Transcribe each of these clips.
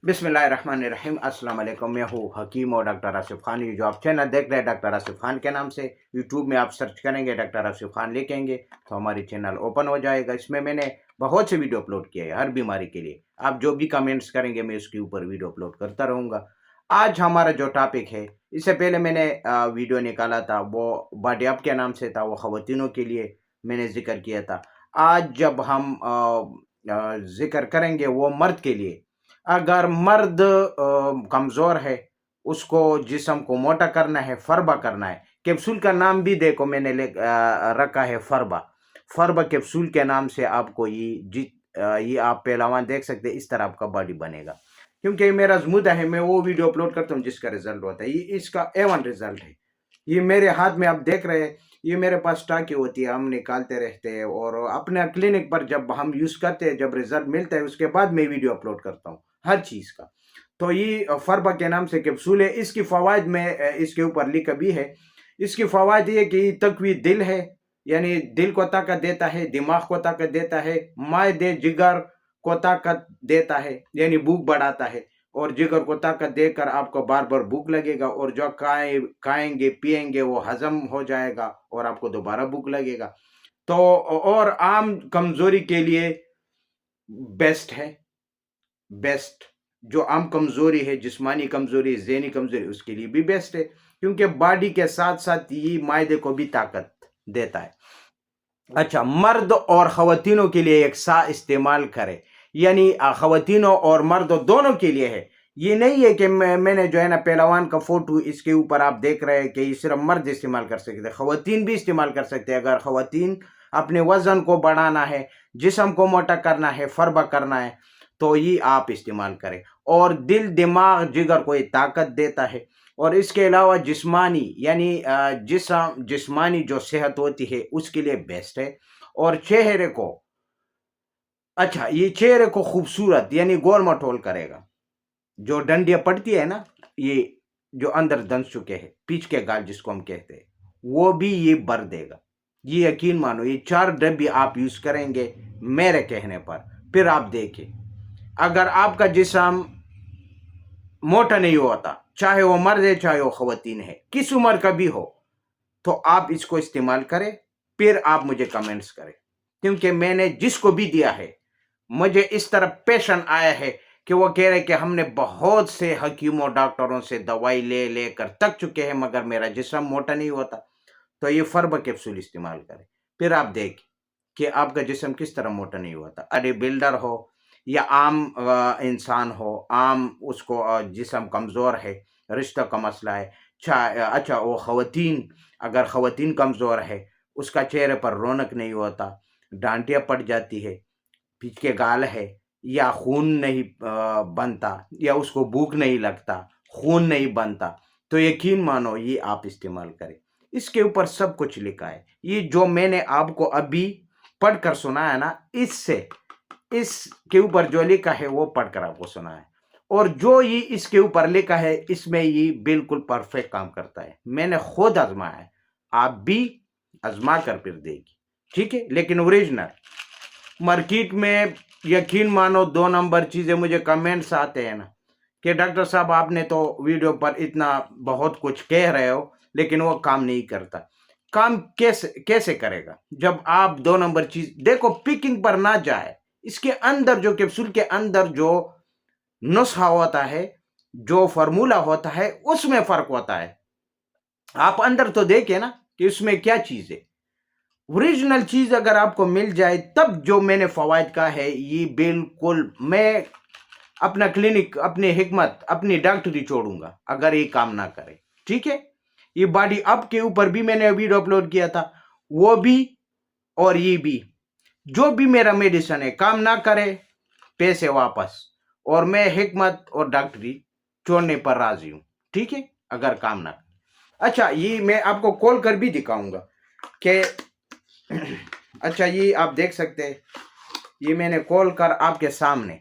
बिस्मिल्लाहिर्रहमानिर्रहीम अस्सलाम वालेकुम। मैं हूँ हकीम और डॉक्टर आसिफ खान। ये जो आप चैनल देख रहे हैं डॉक्टर आसिफ खान के नाम से, यूट्यूब में आप सर्च करेंगे डॉक्टर आसिफ खान लिखेंगे तो हमारी चैनल ओपन हो जाएगा। इसमें मैंने बहुत से वीडियो अपलोड किए हैं हर बीमारी के लिए। आप जो भी कमेंट्स करेंगे मैं उसके ऊपर वीडियो अपलोड करता रहूँगा। आज हमारा जो टॉपिक है, इससे पहले मैंने वीडियो निकाला था, वो बॉडी अप के नाम से था, वो ख़वातीनों के लिए मैंने जिक्र किया था। आज जब हम जिक्र करेंगे वो मर्द के लिए। अगर मर्द कमज़ोर है, उसको जिस्म को मोटा करना है, फ़रबा करना है। कैप्सूल का नाम भी देखो मैंने रखा है फ़रबा। फ़रबा कैप्सूल के नाम से आपको ये आप पहलवान देख सकते हैं, इस तरह आपका बॉडी बनेगा। क्योंकि मेरा ज़मुदा है, मैं वो वीडियो अपलोड करता हूँ जिसका रिज़ल्ट होता है। ये इसका A1 रिज़ल्ट है। ये मेरे हाथ में आप देख रहे हैं, ये मेरे पास स्टॉक होती है, हम निकालते रहते हैं और अपने क्लिनिक पर जब हम यूज़ करते हैं, जब रिज़ल्ट मिलता है उसके बाद मैं वीडियो अपलोड करता हूँ हर चीज़ का। तो ये फ़रबा के नाम से कैप्सूल है। इसकी फ़वाइद में इसके ऊपर लिखा भी है। इसकी फ़वाइद ये कि तक़वी दिल है, यानी दिल को ताकत देता है, दिमाग को ताकत देता है, मादे जिगर को ताकत देता है, यानी भूख बढ़ाता है, और जिगर को ताकत देकर आपको बार बार भूख लगेगा, और जो खाएंगे पिएंगे वो हजम हो जाएगा और आपको दोबारा भूख लगेगा। तो और आम कमज़ोरी के लिए बेस्ट है। बेस्ट जो आम कमज़ोरी है, जिस्मानी कमज़ोरी, ज़हनी कमज़ोरी, उसके लिए भी बेस्ट है, क्योंकि बॉडी के साथ साथ ये मायदे को भी ताकत देता है। अच्छा, मर्द और ख़वातीनों के लिए एक सा इस्तेमाल करें, यानी ख़वातीनों और मर्द दोनों के लिए है। ये नहीं है कि मैंने जो है ना पहलवान का फोटो इसके ऊपर आप देख रहे हैं कि ये सिर्फ मर्द इस्तेमाल कर सकते हैं, ख़वातीन भी इस्तेमाल कर सकते हैं। अगर ख़वातीन अपने वज़न को बढ़ाना है, जिस्म को मोटा करना है, फ़रबा करना है, तो ये आप इस्तेमाल करें। और दिल, दिमाग, जिगर को ये ताकत देता है। और इसके अलावा जिस्मानी, यानी जिस्मानी जो सेहत होती है उसके लिए बेस्ट है। और चेहरे को, अच्छा, ये चेहरे को खूबसूरत यानी गोल मटोल करेगा। जो डंडियाँ पड़ती है ना, ये जो अंदर दंस चुके हैं, पीछ के गाल जिसको हम कहते हैं, वो भी ये भर देगा। ये यकीन मानो, ये 4 डब्बी आप यूज़ करेंगे मेरे कहने पर, फिर आप देखिए अगर आपका जिस्म मोटा नहीं होता, चाहे वो मर्द है चाहे वो ख़वातीन है, किस उम्र का भी हो, तो आप इसको इस्तेमाल करें, फिर आप मुझे कमेंट्स करें। क्योंकि मैंने जिसको भी दिया है, मुझे इस तरह पेशेंट आया है कि वो कह रहे कि हमने बहुत से हकीमों डॉक्टरों से दवाई ले लेकर थक चुके हैं, मगर मेरा जिस्म मोटा नहीं होता। तो ये फ़रबा कैप्सूल इस्तेमाल करें, फिर आप देखिए कि आपका जिस्म किस तरह मोटा नहीं होता। अरे बिल्डर हो या आम इंसान हो, आम उसको जिस्म कमज़ोर है, रिश्तों का मसला है, अच्छा वो ख़वातीन, अगर ख़वातीन कमज़ोर है, उसका चेहरे पर रौनक नहीं होता, डांटियाँ पड़ जाती है, पीछ के गाल है, या खून नहीं बनता, या उसको भूख नहीं लगता, खून नहीं बनता, तो यकीन मानो ये आप इस्तेमाल करें। इसके ऊपर सब कुछ लिखा है। ये जो मैंने आपको अभी पढ़कर सुनाया ना, इसके ऊपर जो लिखा है वो पढ़कर आपको सुना है, और जो ये इसके ऊपर लिखा है इसमें ये बिल्कुल परफेक्ट काम करता है। मैंने खुद आजमाया है, आप भी आजमा कर फिर देखिए, ठीक है। लेकिन ओरिजिनल मार्केट में यकीन मानो 2 नंबर चीज़ें, मुझे कमेंट्स आते हैं ना कि डॉक्टर साहब आपने तो वीडियो पर इतना बहुत कुछ कह रहे हो लेकिन वो काम नहीं करता। काम कैसे कैसे करेगा जब आप 2 नंबर चीज़ देखो, पिकिंग पर ना जाए। इसके अंदर जो कैप्सूल के अंदर जो नुस्खा होता है, जो फार्मूला होता है, उसमें फ़र्क होता है। आप अंदर तो देखिए ना कि उसमें क्या चीज़ है। ओरिजिनल चीज़ अगर आपको मिल जाए तब जो मैंने फ़वाइद कहा है, ये बिल्कुल मैं अपना क्लिनिक, अपनी हिकमत, अपनी डॉक्टरी छोड़ूंगा अगर ये काम ना करे, ठीक है। ये बॉडी अप के ऊपर भी मैंने वीडियो अपलोड किया था, वो भी और ये भी। जो भी मेरा मेडिसिन है काम ना करे, पैसे वापस, और मैं हिकमत और डॉक्टरी छोड़ने पर राजी हूँ, ठीक है, अगर काम ना। अच्छा, ये मैं आपको खोल कर भी दिखाऊंगा कि अच्छा, ये आप देख सकते हैं, ये मैंने खोल कर आपके सामने,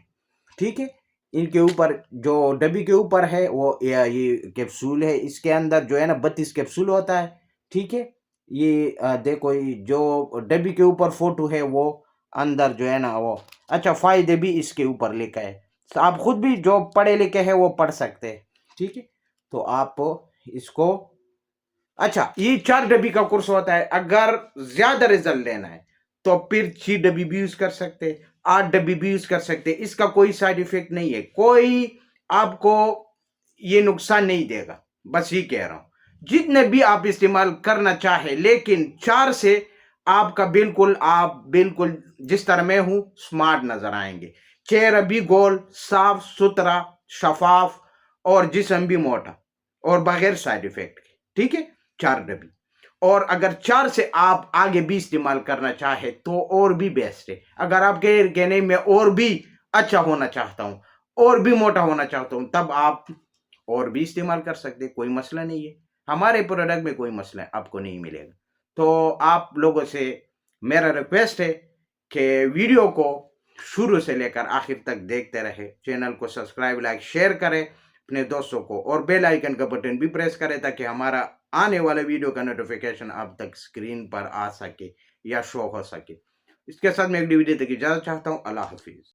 ठीक है। इनके ऊपर जो डब्बी के ऊपर है वो ये कैप्सूल है। इसके अंदर जो है ना 32 कैप्सूल होता है, ठीक है। ये देखो, ये जो डब्बी के ऊपर फोटो है वो अंदर जो है ना वो, अच्छा, फायदे भी इसके ऊपर लिखा है, आप खुद भी जो पढ़े लिखे हैं वो पढ़ सकते हैं, ठीक है। तो आप इसको, अच्छा ये 4 डब्बी का कोर्स होता है। अगर ज्यादा रिजल्ट लेना है तो फिर 6 डब्बी भी यूज कर सकते हैं, 8 डब्बी भी यूज कर सकते हैं। इसका कोई साइड इफेक्ट नहीं है, कोई आपको ये नुकसान नहीं देगा। बस ये कह रहा हूं, जितने भी आप इस्तेमाल करना चाहे, लेकिन 4 से आपका बिल्कुल, आप बिल्कुल जिस तरह मैं हूं स्मार्ट नजर आएंगे। चेहरा भी गोल, साफ सुथरा, शफाफ, और जिस्म भी मोटा और बगैर साइड इफेक्ट के, ठीक है। 4 डब्बी। और अगर 4 से आप आगे भी इस्तेमाल करना चाहे तो और भी बेस्ट है। अगर आप कहने में और भी अच्छा होना चाहता हूं, और भी मोटा होना चाहता हूं, तब आप और भी इस्तेमाल कर सकते, कोई मसला नहीं है। हमारे प्रोडक्ट में कोई मसला आपको नहीं मिलेगा। तो आप लोगों से मेरा रिक्वेस्ट है कि वीडियो को शुरू से लेकर आखिर तक देखते रहे। चैनल को सब्सक्राइब, लाइक, शेयर करें अपने दोस्तों को, और बेल आइकन का बटन भी प्रेस करें ताकि हमारा आने वाले वीडियो का नोटिफिकेशन आप तक स्क्रीन पर आ सके या शो हो सके। इसके साथ मैं एक वीडियो तक इजाजत चाहता हूँ। अल्लाह हाफिज।